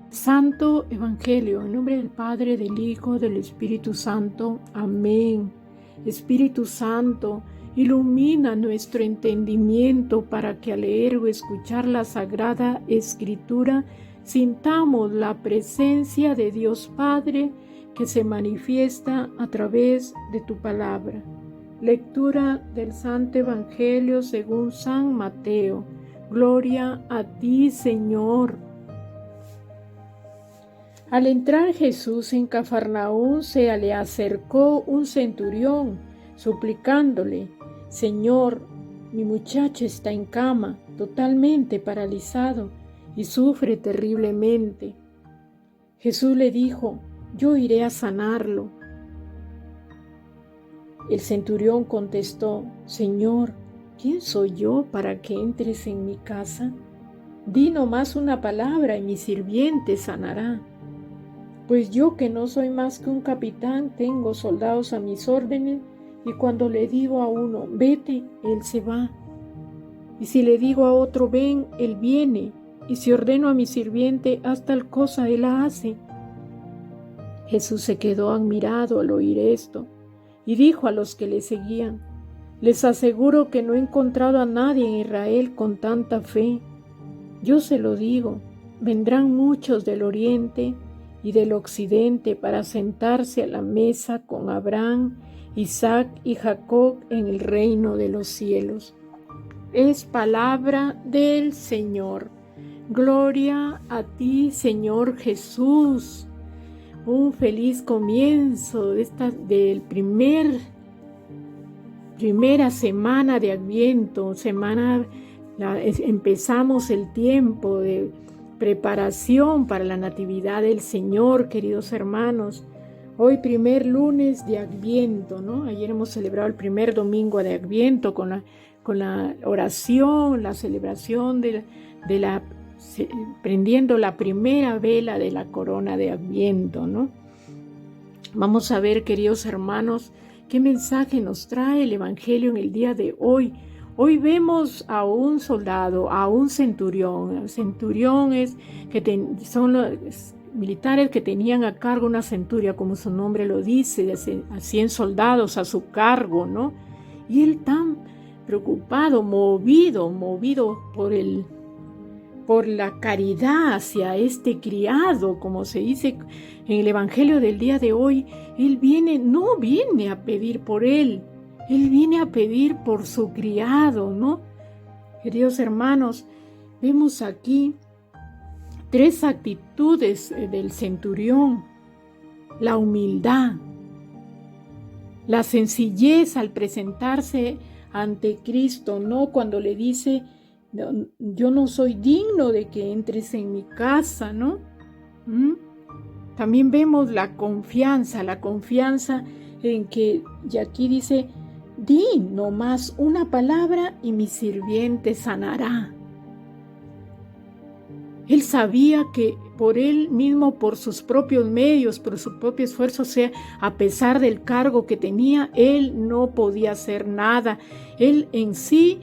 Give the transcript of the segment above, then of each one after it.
Santo Evangelio, en nombre del Padre, del Hijo, del Espíritu Santo. Amén. Espíritu Santo, ilumina nuestro entendimiento para que al leer o escuchar la Sagrada Escritura sintamos la presencia de Dios Padre que se manifiesta a través de tu palabra. Lectura del Santo Evangelio según San Mateo. Gloria a ti, Señor. Al entrar Jesús en Cafarnaúm, se le acercó un centurión, suplicándole: Señor, mi muchacho está en cama, totalmente paralizado, y sufre terriblemente. Jesús le dijo: yo iré a sanarlo. El centurión contestó: Señor, ¿quién soy yo para que entres en mi casa? Di nomás una palabra y mi sirviente sanará. Pues yo, que no soy más que un capitán, tengo soldados a mis órdenes, y cuando le digo a uno, vete, él se va. Y si le digo a otro, ven, él viene. Y si ordeno a mi sirviente, haz tal cosa, él la hace. Jesús se quedó admirado al oír esto, y dijo a los que le seguían: les aseguro que no he encontrado a nadie en Israel con tanta fe. Yo se lo digo, vendrán muchos del oriente y del occidente para sentarse a la mesa con Abraham, Isaac y Jacob en el reino de los cielos. Es palabra del Señor. Gloria a ti, Señor Jesús. Un feliz comienzo del primera semana de Adviento. Empezamos el tiempo de preparación para la Natividad del Señor, queridos hermanos. Hoy primer lunes de Adviento, ¿no? Ayer hemos celebrado el primer domingo de Adviento con la oración, la celebración prendiendo la primera vela de la corona de Adviento, ¿no? Vamos a ver, queridos hermanos, qué mensaje nos trae el Evangelio en el día de hoy. Hoy vemos a un soldado, a un centurión. El centurión son los militares que tenían a cargo una centuria, como su nombre lo dice, a 100 soldados a su cargo, ¿no? Y él tan preocupado, movido por la caridad hacia este criado, como se dice en el Evangelio del día de hoy, él no viene a pedir por él viene a pedir por su criado, ¿no? Queridos hermanos, vemos aquí 3 actitudes del centurión: la humildad, la sencillez al presentarse ante Cristo, ¿no? Cuando le dice: yo no soy digno de que entres en mi casa, ¿no? También vemos la confianza en que, y aquí dice: di nomás una palabra y mi sirviente sanará. Él sabía que por él mismo, por sus propios medios, por su propio esfuerzo, a pesar del cargo que tenía, él no podía hacer nada. Él en sí,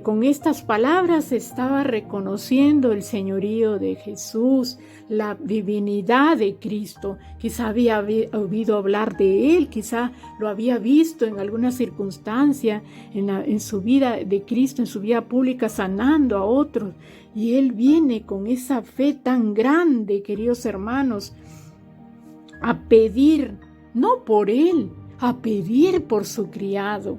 con estas palabras, estaba reconociendo el señorío de Jesús, la divinidad de Cristo. Quizá había oído hablar de él, quizá lo había visto en alguna circunstancia en su vida de Cristo, en su vida pública, sanando a otros. Y él viene con esa fe tan grande, queridos hermanos, a pedir, no por él, a pedir por su criado.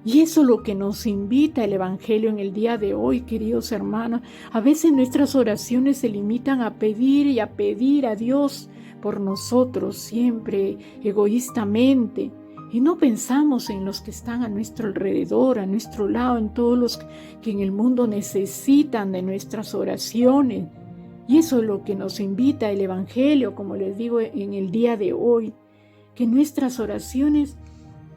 Y eso es lo que nos invita el Evangelio en el día de hoy, queridos hermanos. A veces nuestras oraciones se limitan a pedir y a pedir a Dios por nosotros, siempre egoístamente. Y no pensamos en los que están a nuestro alrededor, a nuestro lado, en todos los que en el mundo necesitan de nuestras oraciones. Y eso es lo que nos invita el Evangelio, como les digo, en el día de hoy. Que nuestras oraciones,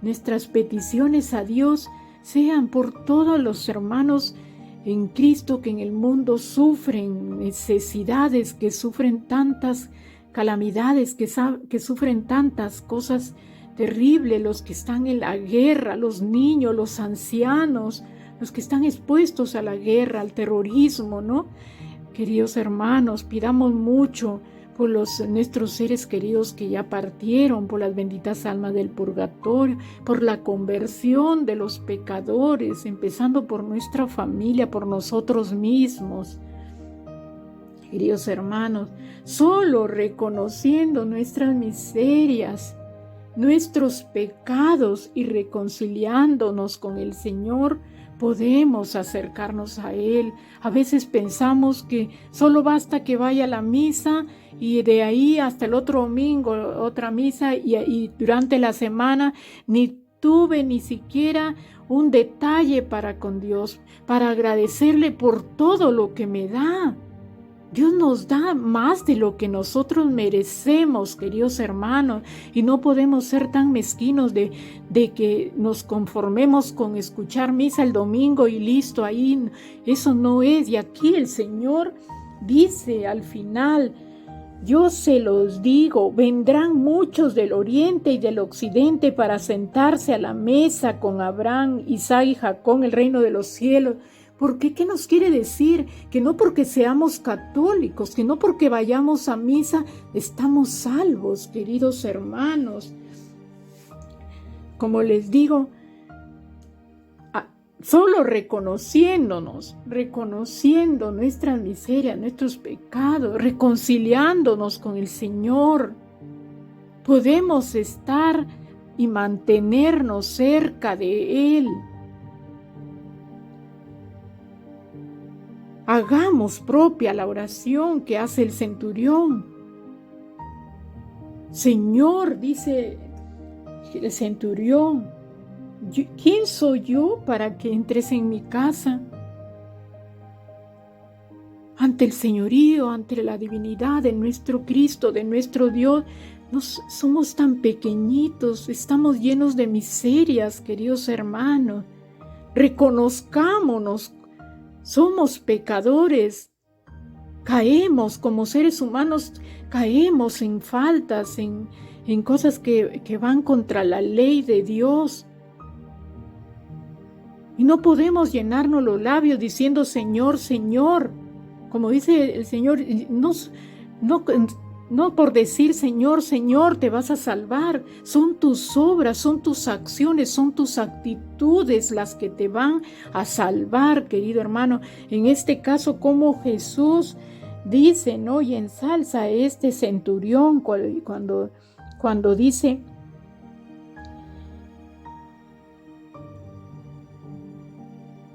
nuestras peticiones a Dios sean por todos los hermanos en Cristo que en el mundo sufren necesidades, que sufren tantas calamidades, que sufren tantas cosas terribles, los que están en la guerra, los niños, los ancianos, los que están expuestos a la guerra, al terrorismo, ¿no? Queridos hermanos, pidamos mucho por nuestros seres queridos que ya partieron, por las benditas almas del purgatorio, por la conversión de los pecadores, empezando por nuestra familia, por nosotros mismos. Queridos hermanos, solo reconociendo nuestras miserias, nuestros pecados y reconciliándonos con el Señor, podemos acercarnos a Él. A veces pensamos que solo basta que vaya a la misa y de ahí hasta el otro domingo otra misa y durante la semana ni tuve ni siquiera un detalle para con Dios, para agradecerle por todo lo que me da. Dios nos da más de lo que nosotros merecemos, queridos hermanos, y no podemos ser tan mezquinos de que nos conformemos con escuchar misa el domingo y listo, ahí eso no es. Y aquí el Señor dice al final: yo se los digo, vendrán muchos del oriente y del occidente para sentarse a la mesa con Abraham, Isaac y Jacob en el reino de los cielos. ¿Por qué? ¿Qué nos quiere decir? Que no porque seamos católicos, que no porque vayamos a misa, estamos salvos, queridos hermanos. Como les digo, solo reconociendo nuestras miserias, nuestros pecados, reconciliándonos con el Señor, podemos estar y mantenernos cerca de Él. Hagamos propia la oración que hace el centurión. Señor, dice el centurión, ¿quién soy yo para que entres en mi casa? Ante el señorío, ante la divinidad de nuestro Cristo, de nuestro Dios, somos tan pequeñitos, estamos llenos de miserias, queridos hermanos. Reconozcámonos. Somos pecadores, caemos como seres humanos, caemos en faltas, en cosas que van contra la ley de Dios. Y no podemos llenarnos los labios diciendo Señor, Señor. Como dice el Señor, no por decir Señor, Señor te vas a salvar. Son tus obras, son tus acciones, son tus actitudes las que te van a salvar, querido hermano. En este caso, como Jesús dice, ¿no? Y ensalza a este centurión cuando dice: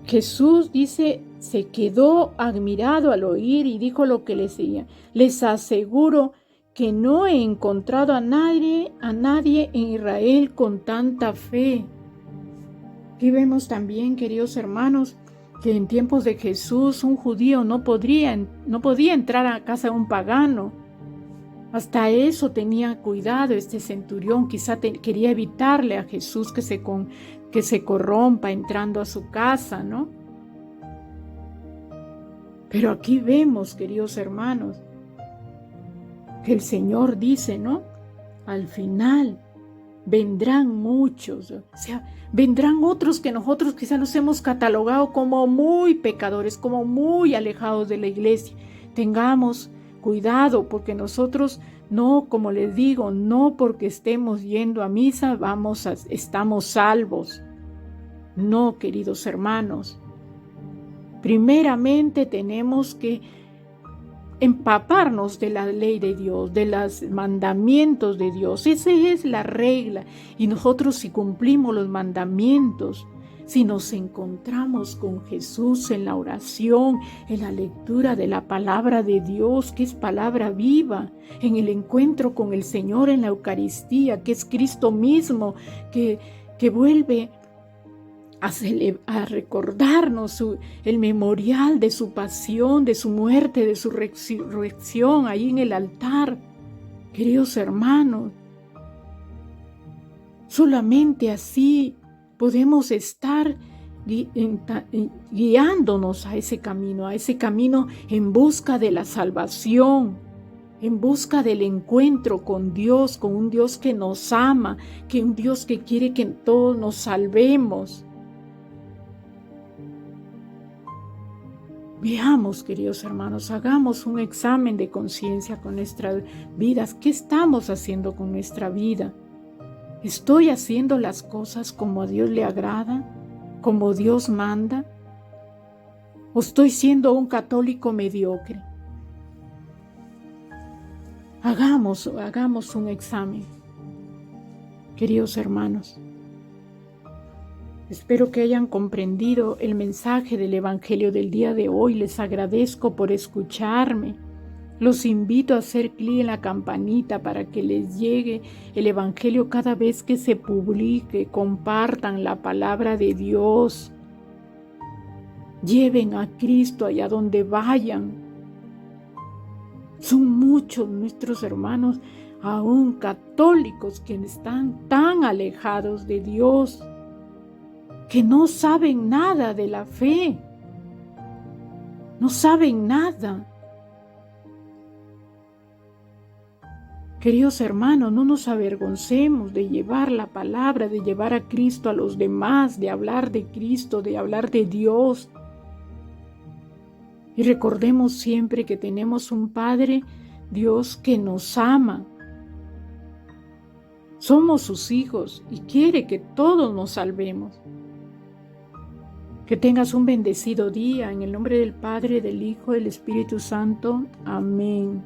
Jesús dice, se quedó admirado al oír y dijo lo que le seguía: les aseguro que no he encontrado a nadie en Israel con tanta fe. Aquí vemos también, queridos hermanos, que en tiempos de Jesús un judío no podía entrar a casa de un pagano. Hasta eso tenía cuidado este centurión, quizá quería evitarle a Jesús que se corrompa entrando a su casa, ¿no? Pero aquí vemos, queridos hermanos, que el Señor dice, ¿no? Al final vendrán muchos, o sea, vendrán otros que nosotros quizá los hemos catalogado como muy pecadores, como muy alejados de la iglesia. Tengamos cuidado, porque nosotros no, como les digo, no porque estemos yendo a misa estamos salvos. No, queridos hermanos. Primeramente tenemos que empaparnos de la ley de Dios, de los mandamientos de Dios. Esa es la regla. Y nosotros, si cumplimos los mandamientos, si nos encontramos con Jesús en la oración, en la lectura de la palabra de Dios, que es palabra viva, en el encuentro con el Señor en la Eucaristía, que es Cristo mismo, que vuelve a recordarnos el memorial de su pasión, de su muerte, de su resurrección ahí en el altar. Queridos hermanos, solamente así podemos estar guiándonos a ese camino en busca de la salvación, en busca del encuentro con Dios, con un Dios que nos ama, que un Dios que quiere que todos nos salvemos. Veamos, queridos hermanos, hagamos un examen de conciencia con nuestras vidas. ¿Qué estamos haciendo con nuestra vida? ¿Estoy haciendo las cosas como a Dios le agrada? ¿Como Dios manda? ¿O estoy siendo un católico mediocre? Hagamos un examen, queridos hermanos. Espero que hayan comprendido el mensaje del Evangelio del día de hoy. Les agradezco por escucharme. Los invito a hacer clic en la campanita para que les llegue el Evangelio cada vez que se publique. Compartan la palabra de Dios. Lleven a Cristo allá donde vayan. Son muchos nuestros hermanos, aún católicos, quienes están tan alejados de Dios, que no saben nada de la fe. No saben nada. Queridos hermanos, no nos avergoncemos de llevar la palabra, de llevar a Cristo a los demás, de hablar de Cristo, de hablar de Dios. Y recordemos siempre que tenemos un Padre, Dios, que nos ama. Somos sus hijos y quiere que todos nos salvemos. Que tengas un bendecido día en el nombre del Padre, del Hijo, del Espíritu Santo. Amén.